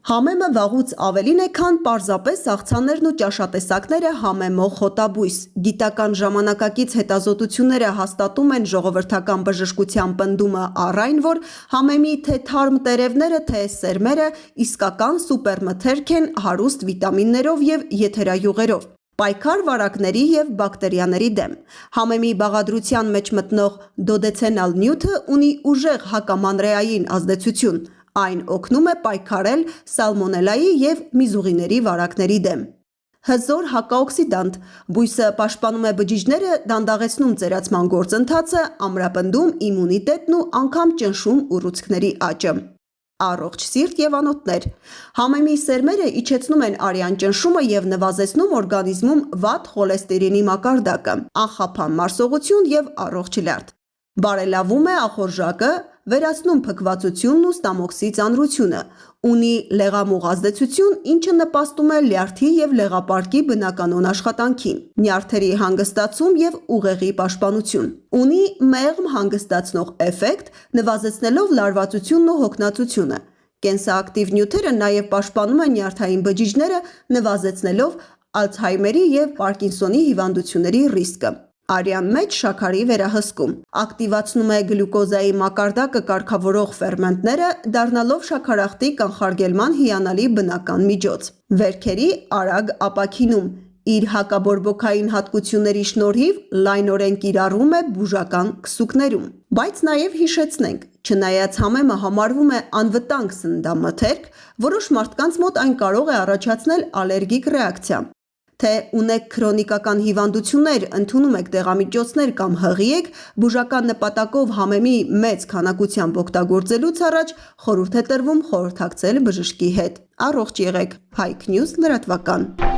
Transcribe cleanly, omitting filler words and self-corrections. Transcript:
Համեմը վաղուց ավելին է, քան պարզապես աղցաններն ու ճաշատեսակները համեմող խոտաբույս։ Գիտական ժամանակակից հետազոտությունները հաստատում են ժողովրդական բժշկության պնդումը առ այն, որ համեմի թե թարմ տերևները, թե սերմերը իսկական սուպերմթերք են հարուստ վիտամիններով և եթերայուղերով, պայքար վարակների և բակտերիաների դեմ։ Համեմի բաղադրության մեջ մտնող դոդեցենալ նյութը ունի ուժեղ հակամանրեային ազդեցություն։ Այն օգնում է պայքարել սալմոնելայի և միզուղիների վարակների դեմ։ Հզոր հակաօքսիդանտ։ Բույսը պաշտպանում է բջիջները, դանդաղեցնում ծերացման գործընթացը, ամրապնդում իմունիտետն ու անգամ ճնշում ուռուցքների աճը։ Առողջ սիրտ և անոթներ։ Համեմի սերմերը իջեցնում են արյան ճնշումը և նվազեցնում օրգանիզմում վատ խոլեստերինի մակարդակը, անխափան մարսողություն և առողջ լյարդ։ Բարելավում է ախորժակը, վերացնում փքվածությունն ու ստամոքսի ծանրությունը։ Ունի լեղամուղ ազդեցություն, ինչը նպաստում է լյարդի և լեղապարկի բնականոն աշխատանքին, նյարդերի հանգստացում և ուղեղի պաշտպանություն։ Ունի մեղմ հանգստացնող էֆեկտ, նվազեցնելով լարվածությունն ու հոգնածությունը։ Կենսաակտիվ նյութերը նաև պաշտպանում են նյարդային բջիջները, նվազեցնելով ալցհեյմերի և պարկինսոնի հիվանդությունների ռիսկը։ Արյան մեջ շաքարի վերահսկում։ Ակտիվացնում է գլյուկոզայի մակարդակը կարգավորող ֆերմենտները, դառնալով շաքարախտի կանխարգելման հիանալի բնական միջոց։ Վերքերի արագ ապաքինում։ Իր հակաբորբոքային հատկությունների շնորհիվ լայնորեն կիրառվում է բուժական քսուկներում։ Բայց նաև հիշեցնենք, չնայած համեմը համարվում է անվտանգ սննդամթերք, որոշ մարդկանց մոտ այն կարող է առաջացնել ալերգիկ ռեակցիա։ Թե ունեք քրոնիկական հիվանդություններ, ընդունում եք դեղամիջոցներ կամ հղի եք, բուժական նպատակով համեմի մեծ քանակությամբ օգտագործելուց առաջ խորհուրդ է տրվում խորհրդակցել բժշկի հետ։ Առողջ եղեք։ Pike News լրատվական։